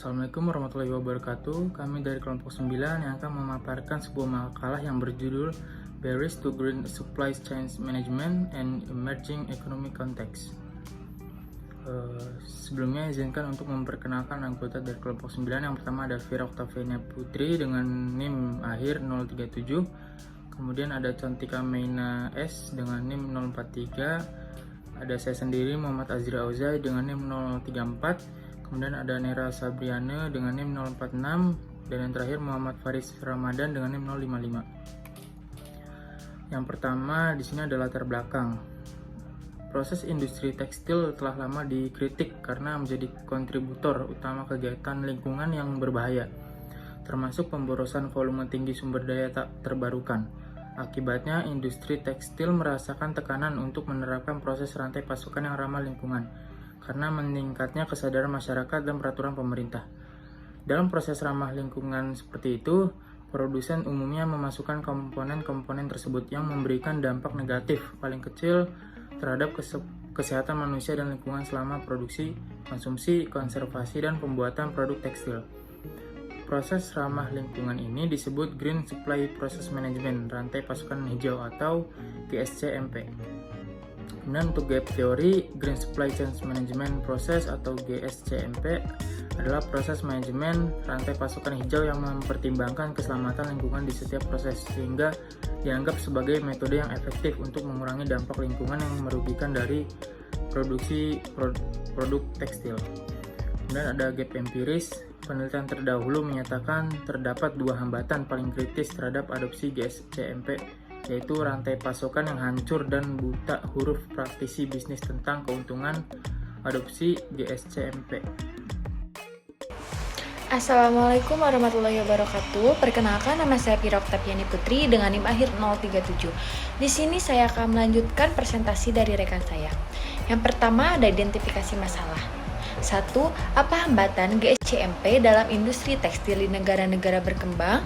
Assalamualaikum warahmatullahi wabarakatuh. Kami dari kelompok 9 yang akan memaparkan sebuah makalah yang berjudul Barriers to Green Supply Chain Management and Emerging Economic Context. Sebelumnya izinkan untuk memperkenalkan anggota dari kelompok 9. Yang pertama ada Vira Octaviania Putri dengan NIM akhir 037. Kemudian ada Cantika Meina S dengan NIM 043. Ada saya sendiri Muhammad Azri Auzai dengan NIM 034. Kemudian ada Nera Sabriana dengan NIM 046 dan yang terakhir Muhammad Faris Ramadan dengan NIM 055. Yang pertama di sini ada latar belakang. Proses industri tekstil telah lama dikritik karena menjadi kontributor utama kegiatan lingkungan yang berbahaya, termasuk pemborosan volume tinggi sumber daya tak terbarukan. Akibatnya, industri tekstil merasakan tekanan untuk menerapkan proses rantai pasokan yang ramah lingkungan karena meningkatnya kesadaran masyarakat dan peraturan pemerintah. Dalam proses ramah lingkungan seperti itu, produsen umumnya memasukkan komponen-komponen tersebut yang memberikan dampak negatif paling kecil terhadap kesehatan manusia dan lingkungan selama produksi, konsumsi, konservasi, dan pembuatan produk tekstil. Proses ramah lingkungan ini disebut Green Supply Process Management, rantai pasokan hijau atau GSCMP. Kemudian untuk gap teori, Green Supply Chain Management Process atau GSCMP adalah proses manajemen rantai pasokan hijau yang mempertimbangkan keselamatan lingkungan di setiap proses, sehingga dianggap sebagai metode yang efektif untuk mengurangi dampak lingkungan yang merugikan dari produksi produk tekstil. Kemudian ada gap empiris. Penelitian terdahulu menyatakan terdapat dua hambatan paling kritis terhadap adopsi GSCMP, yaitu rantai pasokan yang hancur dan buta huruf praktisi bisnis tentang keuntungan adopsi GSCMP. Assalamualaikum warahmatullahi wabarakatuh. Perkenalkan, nama saya Vira Octaviania Putri dengan NIM akhir 037. Di sini saya akan melanjutkan presentasi dari rekan saya. Yang pertama ada identifikasi masalah. 1. Apa hambatan GSCMP dalam industri tekstil di negara-negara berkembang?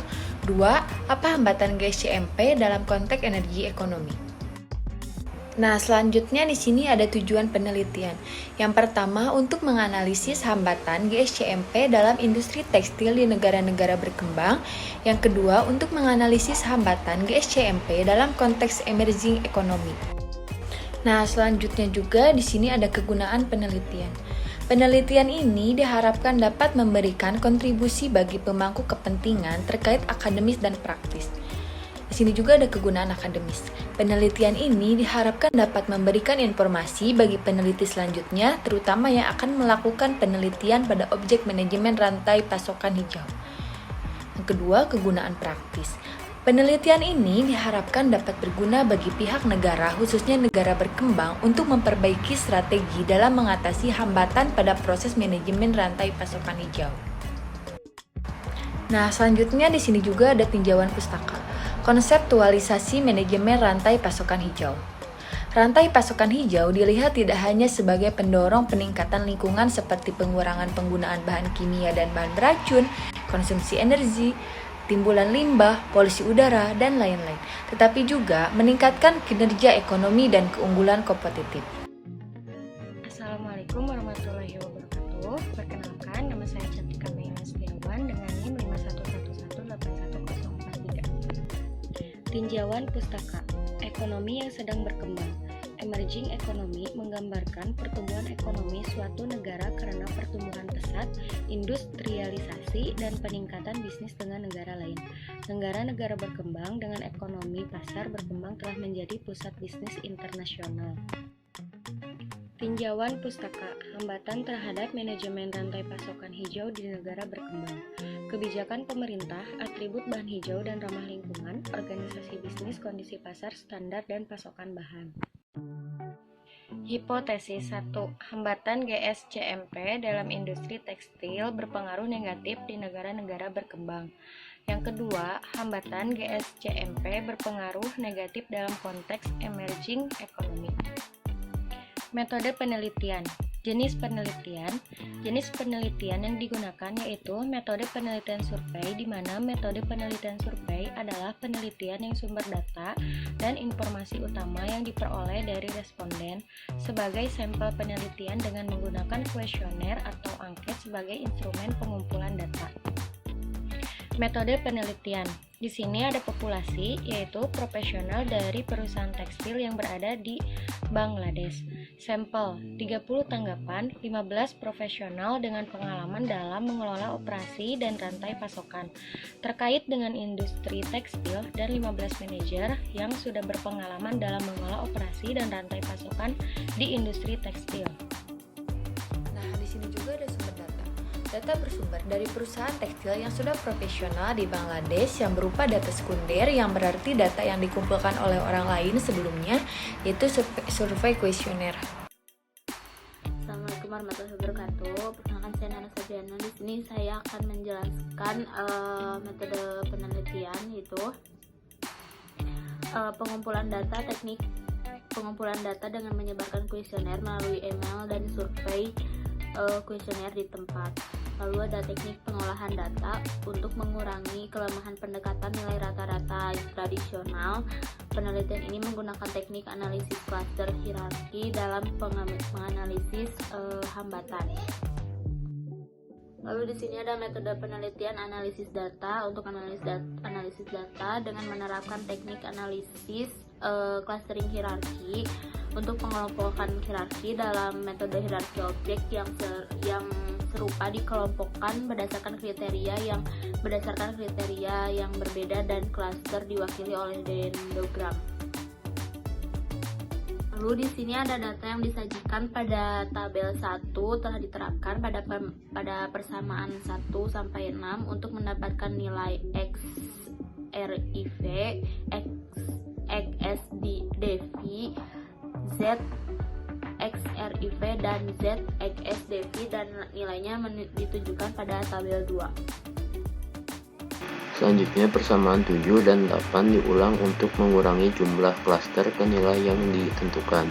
2. Apa hambatan GSCMP dalam konteks energi ekonomi? Nah, selanjutnya di sini ada tujuan penelitian. Yang pertama, untuk menganalisis hambatan GSCMP dalam industri tekstil di negara-negara berkembang. Yang kedua, untuk menganalisis hambatan GSCMP dalam konteks emerging ekonomi. Nah, selanjutnya juga di sini ada kegunaan penelitian. Penelitian ini diharapkan dapat memberikan kontribusi bagi pemangku kepentingan terkait akademis dan praktis. Di sini juga ada kegunaan akademis. Penelitian ini diharapkan dapat memberikan informasi bagi peneliti selanjutnya, terutama yang akan melakukan penelitian pada objek manajemen rantai pasokan hijau. Yang kedua, kegunaan praktis. Penelitian ini diharapkan dapat berguna bagi pihak negara, khususnya negara berkembang, untuk memperbaiki strategi dalam mengatasi hambatan pada proses manajemen rantai pasokan hijau. Nah, selanjutnya di sini juga ada tinjauan pustaka. Konseptualisasi manajemen rantai pasokan hijau. Rantai pasokan hijau dilihat tidak hanya sebagai pendorong peningkatan lingkungan seperti pengurangan penggunaan bahan kimia dan bahan beracun, konsumsi energi, timbulan limbah, polusi udara, dan lain-lain, tetapi juga meningkatkan kinerja ekonomi dan keunggulan kompetitif. Assalamualaikum warahmatullahi wabarakatuh. Perkenalkan, nama saya Cantika Meina Setiawan dengan NIM 5111818043. Tinjauan pustaka, ekonomi yang sedang berkembang. Emerging economy menggambarkan pertumbuhan ekonomi suatu negara karena pertumbuhan pesat, industrialisasi, dan peningkatan bisnis dengan negara lain. Negara-negara berkembang dengan ekonomi pasar berkembang telah menjadi pusat bisnis internasional. Tinjauan pustaka, hambatan terhadap manajemen rantai pasokan hijau di negara berkembang. Kebijakan pemerintah, atribut bahan hijau dan ramah lingkungan, organisasi bisnis, kondisi pasar, standar, dan pasokan bahan. Hipotesis 1. Hambatan GSCMP dalam industri tekstil berpengaruh negatif di negara-negara berkembang. Yang kedua, hambatan GSCMP berpengaruh negatif dalam konteks emerging economy. Metode penelitian. Jenis penelitian. Jenis penelitian yang digunakan yaitu metode penelitian survei, di mana metode penelitian survei adalah penelitian yang sumber data dan informasi utama yang diperoleh dari responden sebagai sampel penelitian dengan menggunakan kuesioner atau angket sebagai instrumen pengumpulan data. Metode penelitian. Di sini ada populasi, yaitu profesional dari perusahaan tekstil yang berada di Bangladesh. Sampel, 30 tanggapan, 15 profesional dengan pengalaman dalam mengelola operasi dan rantai pasokan terkait dengan industri tekstil, dan 15 manajer yang sudah berpengalaman dalam mengelola operasi dan rantai pasokan di industri tekstil. Nah, di sini juga ada sumber data. Data bersumber dari perusahaan tekstil yang sudah profesional di Bangladesh yang berupa data sekunder, yang berarti data yang dikumpulkan oleh orang lain sebelumnya, yaitu survei kuesioner. Assalamualaikum warahmatullahi wabarakatuh. Perkenalkan, saya Nana Sabriana. Di sini saya akan menjelaskan metode penelitian, yaitu pengumpulan data, teknik pengumpulan data dengan menyebarkan kuesioner melalui email dan survei kuesioner di tempat. Lalu ada teknik pengolahan data untuk mengurangi kelemahan pendekatan nilai rata-rata tradisional. Penelitian ini menggunakan teknik analisis klaster hierarki dalam menganalisis hambatan. Lalu di sini ada metode penelitian analisis data. Untuk analisis data dengan menerapkan teknik analisis clustering hierarki untuk pengelompokan hierarki dalam metode hierarki objek yang serupa dikelompokkan berdasarkan kriteria yang berbeda dan klaster diwakili oleh dendrogram. Lalu di sini ada data yang disajikan pada tabel 1 telah diterapkan pada persamaan 1 sampai 6 untuk mendapatkan nilai XRIV, XSDV, Z XRIV dan Z XSDV, dan nilainya ditunjukkan pada tabel 2. Selanjutnya persamaan 7 dan 8 diulang untuk mengurangi jumlah klaster ke nilai yang ditentukan.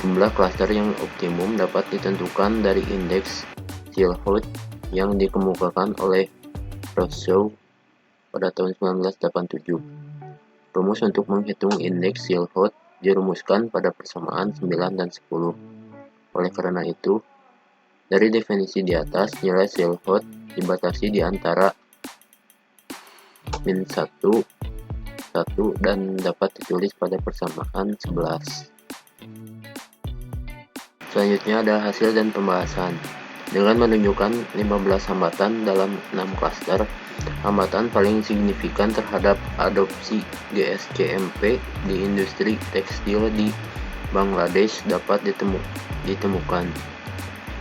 Jumlah klaster yang optimum dapat ditentukan dari indeks Zillholt yang dikemukakan oleh Rousseau pada tahun 1987. Rumus untuk menghitung indeks Zillholt dirumuskan pada persamaan 9 dan 10. Oleh karena itu, dari definisi di atas, nilai Zillholt dibatasi di antara min 1, 1 dan dapat ditulis pada persamaan 11. Selanjutnya ada hasil dan pembahasan. Dengan menunjukkan 15 hambatan dalam 6 klaster, hambatan paling signifikan terhadap adopsi GSCMP di industri tekstil di Bangladesh dapat ditemukan.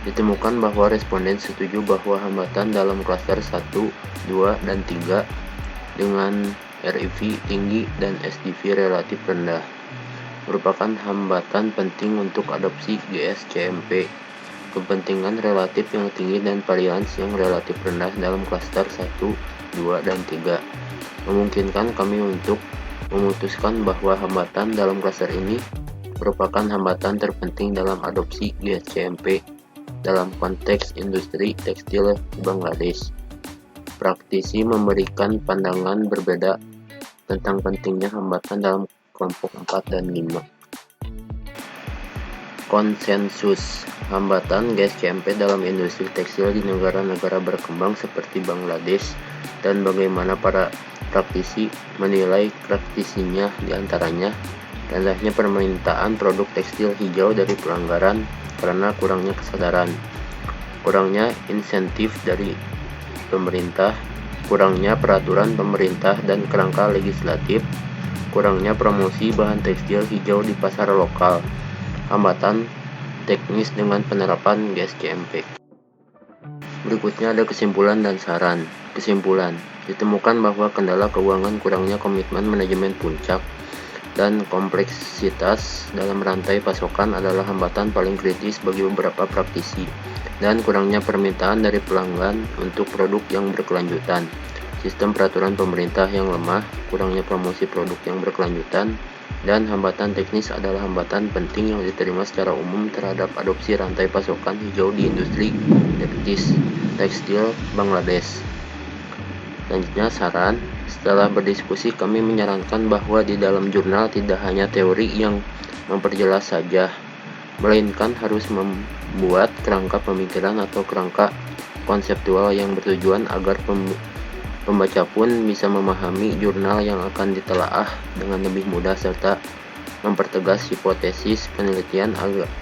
Ditemukan bahwa responden setuju bahwa hambatan dalam klaster 1, 2, dan 3 dengan RIV tinggi dan SDV relatif rendah merupakan hambatan penting untuk adopsi GSCMP. Kepentingan relatif yang tinggi dan varians yang relatif rendah dalam klaster 1, 2, dan 3 memungkinkan kami untuk memutuskan bahwa hambatan dalam klaster ini merupakan hambatan terpenting dalam adopsi GSCMP dalam konteks industri tekstil di Bangladesh. Praktisi memberikan pandangan berbeda tentang pentingnya hambatan dalam kelompok 4 dan 5. Konsensus hambatan GSCMP dalam industri tekstil di negara-negara berkembang seperti Bangladesh, dan bagaimana para praktisi menilai praktisinya, diantaranya rendahnya permintaan produk tekstil hijau dari pelanggaran karena kurangnya kesadaran, kurangnya insentif dari pemerintah, kurangnya peraturan pemerintah dan kerangka legislatif, kurangnya promosi bahan tekstil hijau di pasar lokal, hambatan teknis dengan penerapan GSCMP. Berikutnya ada kesimpulan dan saran. Kesimpulan, ditemukan bahwa kendala keuangan, kurangnya komitmen manajemen puncak, dan kompleksitas dalam rantai pasokan adalah hambatan paling kritis bagi beberapa praktisi, dan kurangnya permintaan dari pelanggan untuk produk yang berkelanjutan, sistem peraturan pemerintah yang lemah, kurangnya promosi produk yang berkelanjutan, Dan hambatan teknis adalah hambatan penting yang diterima secara umum terhadap adopsi rantai pasokan hijau di industri tekstil Bangladesh. Selanjutnya saran. Setelah berdiskusi, kami menyarankan bahwa di dalam jurnal tidak hanya teori yang memperjelas saja, melainkan harus membuat kerangka pemikiran atau kerangka konseptual yang bertujuan agar pembaca pun bisa memahami jurnal yang akan ditelaah dengan lebih mudah serta mempertegas hipotesis penelitian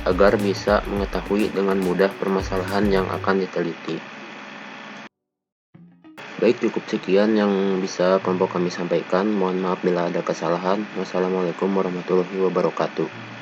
agar bisa mengetahui dengan mudah permasalahan yang akan diteliti. Baik, cukup sekian yang bisa kelompok kami sampaikan. Mohon maaf bila ada kesalahan. Wassalamualaikum warahmatullahi wabarakatuh.